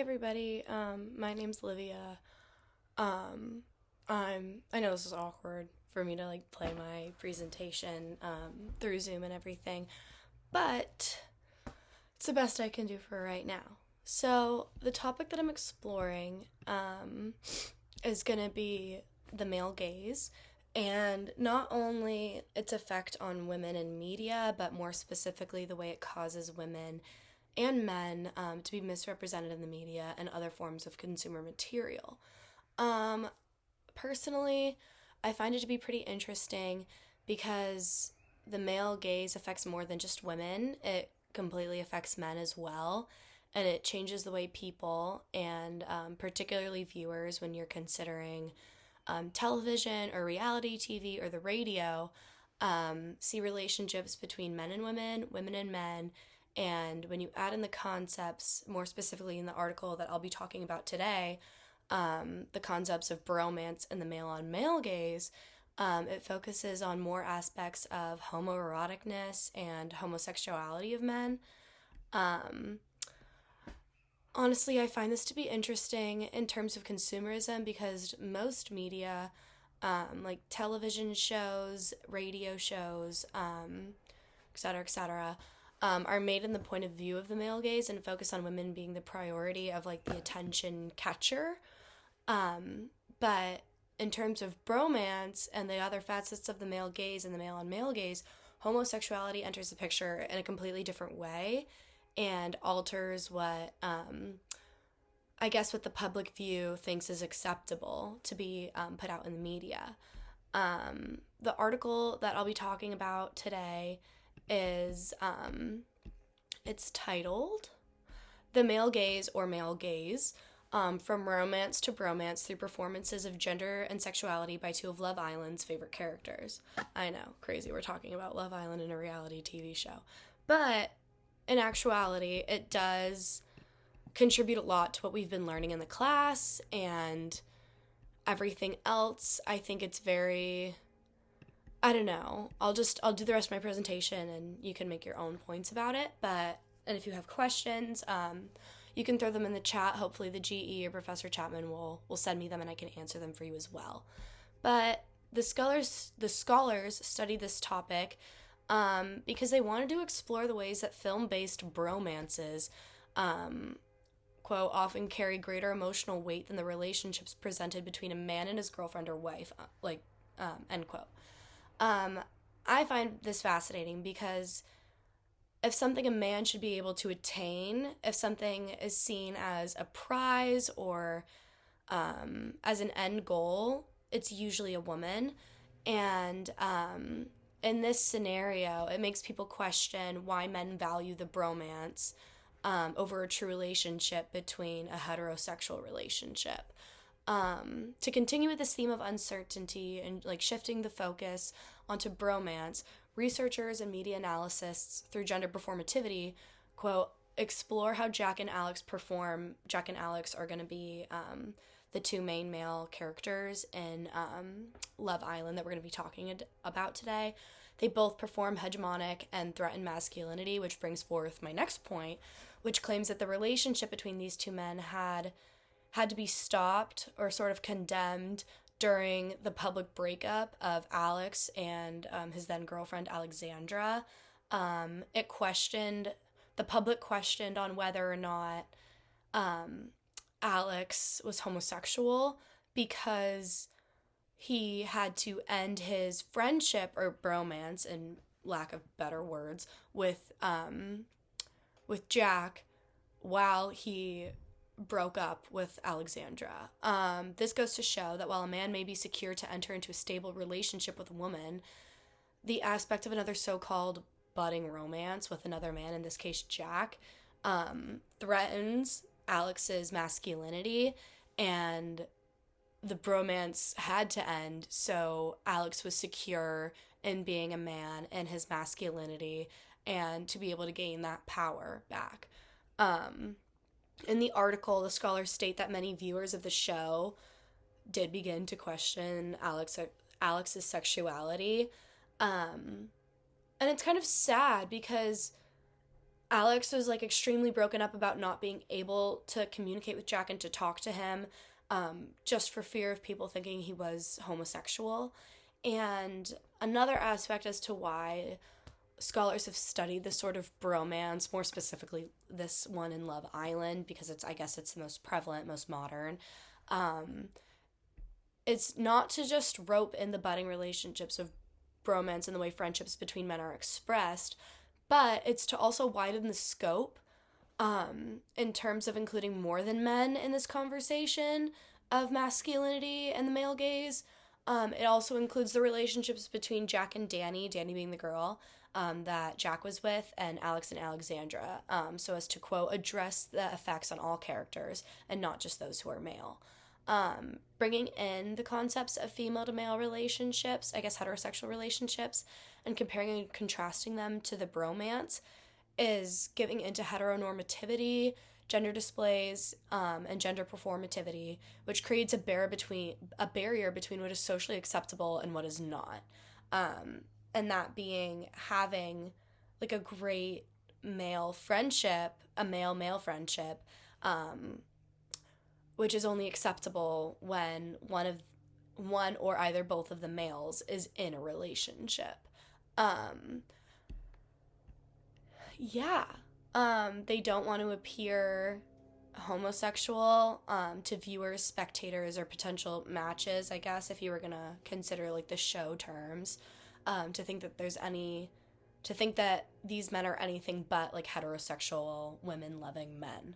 everybody. My name's Livia. Um, I know this is awkward for me to play my presentation through Zoom and everything, but it's the best I can do for right now. So the topic that I'm exploring is gonna be the male gaze, and not only its effect on women in media, but more specifically the way it causes women and men to be misrepresented in the media and other forms of consumer material. Um, Personally, I find it to be pretty interesting because the male gaze affects more than just women. It completely affects men as well. And it changes the way people and particularly viewers, when you're considering television or reality TV or the radio, see relationships between men and women, women and men. And when you add in the concepts, more specifically in the article that I'll be talking about today, the concepts of bromance and the male on male gaze, it focuses on more aspects of homoeroticness and homosexuality of men. Um, Honestly, I find this to be interesting in terms of consumerism because most media, like television shows, radio shows, et cetera, are made in the point of view of the male gaze and focus on women being the priority of the attention catcher. But in terms of bromance and the other facets of the male gaze and the male on male gaze, homosexuality enters the picture in a completely different way and alters what I guess what the public view thinks is acceptable to be put out in the media. The article that I'll be talking about today is it's titled "The Male Gaze or Male Gaze: From Romance to Bromance Through Performances of Gender and Sexuality by Two of Love Island's Favorite Characters." I know, crazy, we're talking about Love Island in a reality TV show. But in actuality, it does contribute a lot to what we've been learning in the class and everything else. I think it's very, I don't know. I'll do the rest of my presentation and you can make your own points about it. And if you have questions, you can throw them in the chat. Hopefully the GE or Professor Chapman will send me them and I can answer them for you as well. But the scholars study this topic because they wanted to explore the ways that film-based bromances, quote, often carry greater emotional weight than the relationships presented between a man and his girlfriend or wife, end quote. I find this fascinating because if something a man should be able to attain, if something is seen as a prize or as an end goal, it's usually a woman. And in this scenario, it makes people question why men value the bromance over a true relationship between a heterosexual relationship. To continue with this theme of uncertainty and shifting the focus onto bromance, researchers and media analysts through gender performativity, quote, explore how Jack and Alex perform. Jack and Alex are going to be the two main male characters in Love Island that we're going to be talking about today. They both perform hegemonic and threaten masculinity, which brings forth my next point, which claims that the relationship between these two men had to be stopped or sort of condemned during the public breakup of Alex and his then girlfriend Alexandra. The public questioned on whether or not Alex was homosexual because he had to end his friendship or bromance, in lack of better words, with Jack while he broke up with Alexandra. This goes to show that while a man may be secure to enter into a stable relationship with a woman, the aspect of another so-called budding romance with another man, in this case Jack, threatens Alex's masculinity, and the bromance had to end so Alex was secure in being a man and his masculinity and to be able to gain that power back. In the article, the scholars state that many viewers of the show did begin to question Alex's sexuality. And it's kind of sad because Alex was like extremely broken up about not being able to communicate with Jack and to talk to him, just for fear of people thinking he was homosexual. And another aspect as to why scholars have studied this sort of bromance, more specifically this one in Love Island, because I guess it's the most prevalent, most modern. Um, it's not to just rope in the budding relationships of bromance and the way friendships between men are expressed, but it's to also widen the scope, in terms of including more than men in this conversation of masculinity and the male gaze. It also includes the relationships between Jack and Danny being the girl, that Jack was with, and Alex and Alexandra, so as to, quote, address the effects on all characters and not just those who are male. Bringing in the concepts of female to male relationships, I guess heterosexual relationships, and comparing and contrasting them to the bromance is giving into heteronormativity, gender displays, and gender performativity, which creates a barrier between what is socially acceptable and what is not. And that being having like a great male friendship, a male male friendship, which is only acceptable when one or either both of the males is in a relationship. Yeah. They don't want to appear homosexual, to viewers, spectators, or potential matches, I guess, if you were gonna consider like the show terms, to think that these men are anything but like heterosexual women loving men.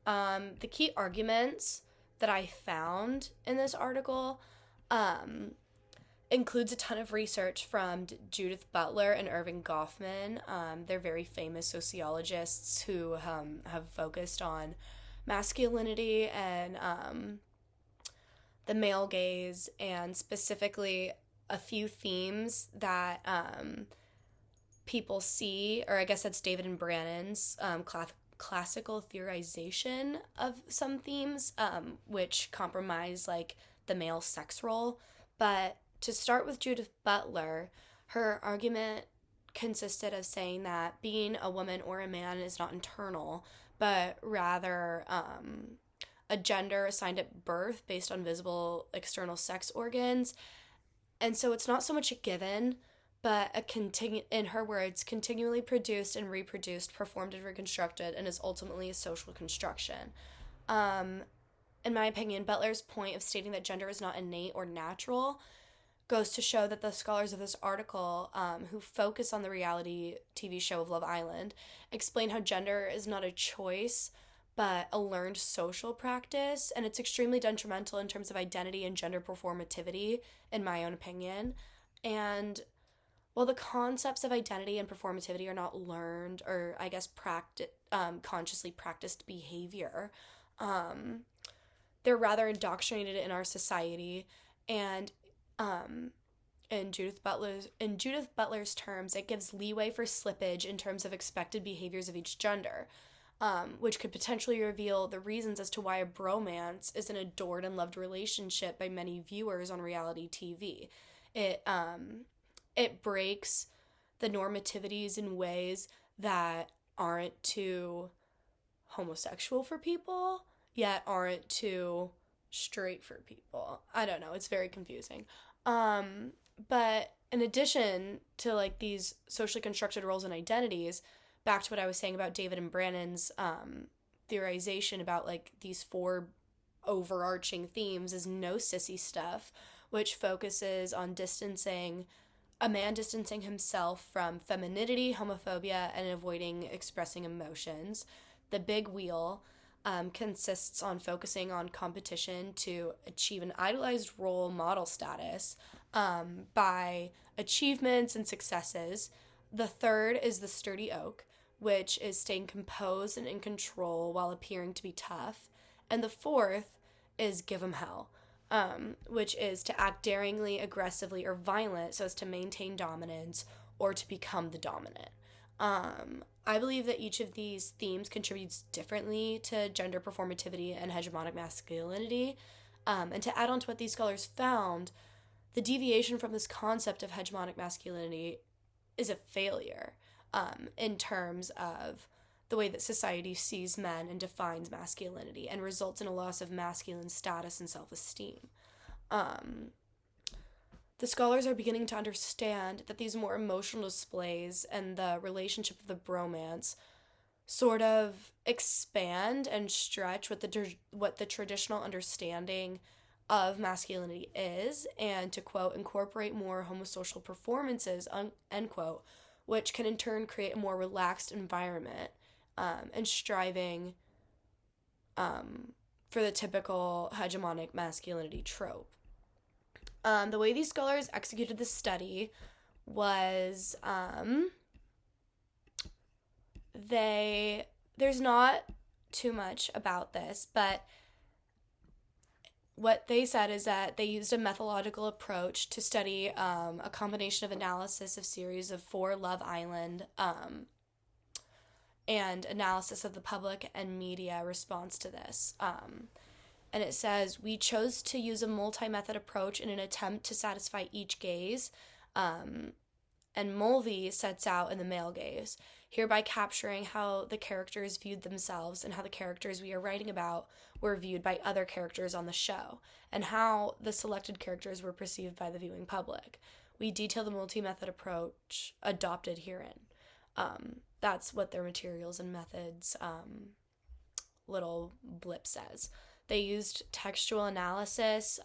The key arguments that I found in this article, includes a ton of research from Judith Butler and Irving Goffman. They're very famous sociologists who have focused on masculinity and the male gaze, and specifically a few themes that people see, or I guess that's David and Brannon's classical theorization of some themes, which compromise like the male sex role. But to start with Judith Butler, her argument consisted of saying that being a woman or a man is not internal, but rather a gender assigned at birth based on visible external sex organs. And so it's not so much a given, but in her words, continually produced and reproduced, performed and reconstructed, and is ultimately a social construction. In my opinion, Butler's point of stating that gender is not innate or natural goes to show that the scholars of this article, who focus on the reality TV show of Love Island, explain how gender is not a choice, but a learned social practice, and it's extremely detrimental in terms of identity and gender performativity, in my own opinion. And while the concepts of identity and performativity are not learned, or I guess consciously practiced behavior, they're rather indoctrinated in our society, and in Judith Butler's terms, it gives leeway for slippage in terms of expected behaviors of each gender, which could potentially reveal the reasons as to why a bromance is an adored and loved relationship by many viewers on reality TV. It breaks the normativities in ways that aren't too homosexual for people, yet aren't too straight for people. I don't know, it's very confusing. But in addition to like these socially constructed roles and identities, back to what I was saying about David and Brannon's theorization about like these four overarching themes is no sissy stuff, which focuses on a man distancing himself from femininity, homophobia, and avoiding expressing emotions. The big wheel consists on focusing on competition to achieve an idolized role model status, by achievements and successes. The third is the sturdy oak, which is staying composed and in control while appearing to be tough. And the fourth is give 'em hell, which is to act daringly, aggressively, or violent so as to maintain dominance or to become the dominant. I believe that each of these themes contributes differently to gender performativity and hegemonic masculinity. And to add on to what these scholars found, the deviation from this concept of hegemonic masculinity is a failure, in terms of the way that society sees men and defines masculinity, and results in a loss of masculine status and self-esteem. The scholars are beginning to understand that these more emotional displays and the relationship of the bromance sort of expand and stretch what the traditional understanding of masculinity is, and to, quote, incorporate more homosocial performances, end quote, which can in turn create a more relaxed environment, and striving for the typical hegemonic masculinity trope. The way these scholars executed the study was there's not too much about this, but what they said is that they used a methodological approach to study a combination of analysis of series of 4 Love Island and analysis of the public and media response to this. And it says, we chose to use a multi-method approach in an attempt to satisfy each gaze, and Mulvey sets out in the male gaze, hereby capturing how the characters viewed themselves and how the characters we are writing about were viewed by other characters on the show, and how the selected characters were perceived by the viewing public. We detail the multi-method approach adopted herein. That's what their materials and methods little blip says. They used textual analysis,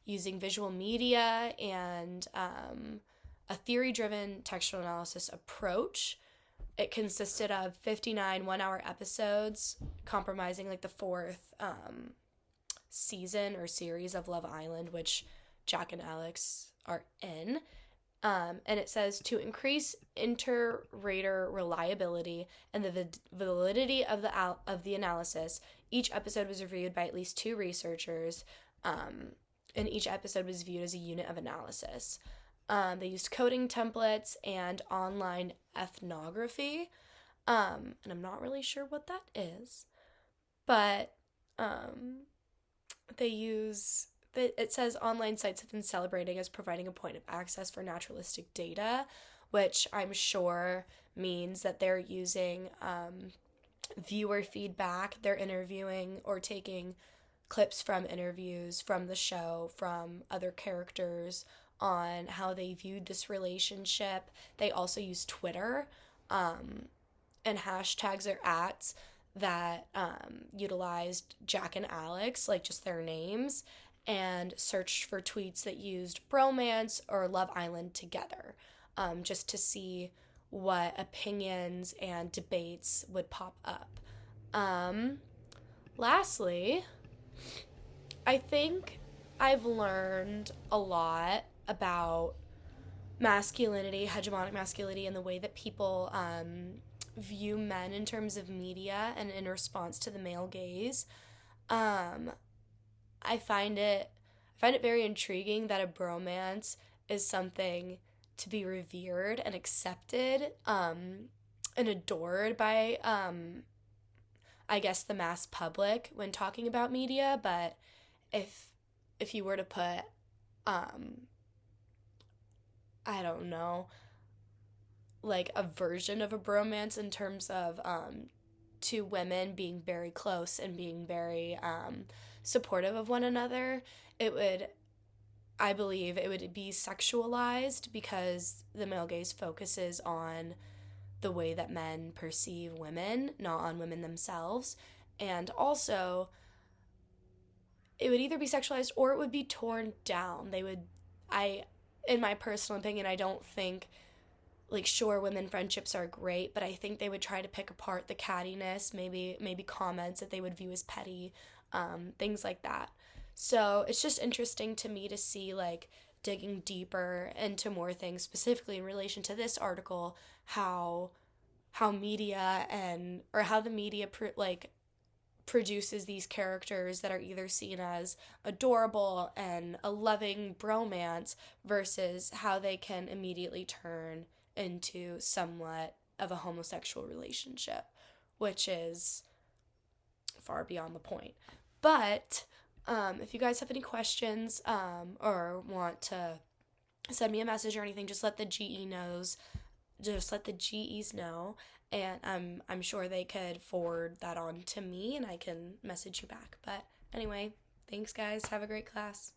using visual media, and a theory-driven textual analysis approach. It consisted of 59 one-hour episodes, comprising like the 4th season or series of Love Island, which Jack and Alex are in. And it says, to increase inter-rater reliability and the validity of the analysis, each episode was reviewed by at least 2 researchers, and each episode was viewed as a unit of analysis. They used coding templates and online ethnography, and I'm not really sure what that is, but it says online sites have been celebrating as providing a point of access for naturalistic data, which I'm sure means that they're using viewer feedback. They're interviewing or taking clips from interviews from the show, from other characters, on how they viewed this relationship. They also use Twitter and hashtags or @s that utilized Jack and Alex, like just their names, and searched for tweets that used bromance or Love Island together, just to see what opinions and debates would pop up. Lastly, I think I've learned a lot about masculinity, hegemonic masculinity, and the way that people view men in terms of media and in response to the male gaze. I find it very intriguing that a bromance is something to be revered and accepted and adored by I guess the mass public when talking about media. But if you were to put I don't know, like a version of a bromance in terms of 2 women being very close and being very supportive of one another, I believe it would be sexualized, because the male gaze focuses on the way that men perceive women, not on women themselves. And also, it would either be sexualized or it would be torn down. In my personal opinion, I don't think, like, sure, women friendships are great, but I think they would try to pick apart the cattiness, maybe comments that they would view as petty, things like that. So it's just interesting to me to see, like, digging deeper into more things, specifically in relation to this article, how media how the media produces these characters that are either seen as adorable and a loving bromance versus how they can immediately turn into somewhat of a homosexual relationship, which is far beyond the point. But if you guys have any questions or want to send me a message or anything, just let the GEs know. and I'm sure they could forward that on to me and I can message you back. But anyway, thanks guys. Have a great class.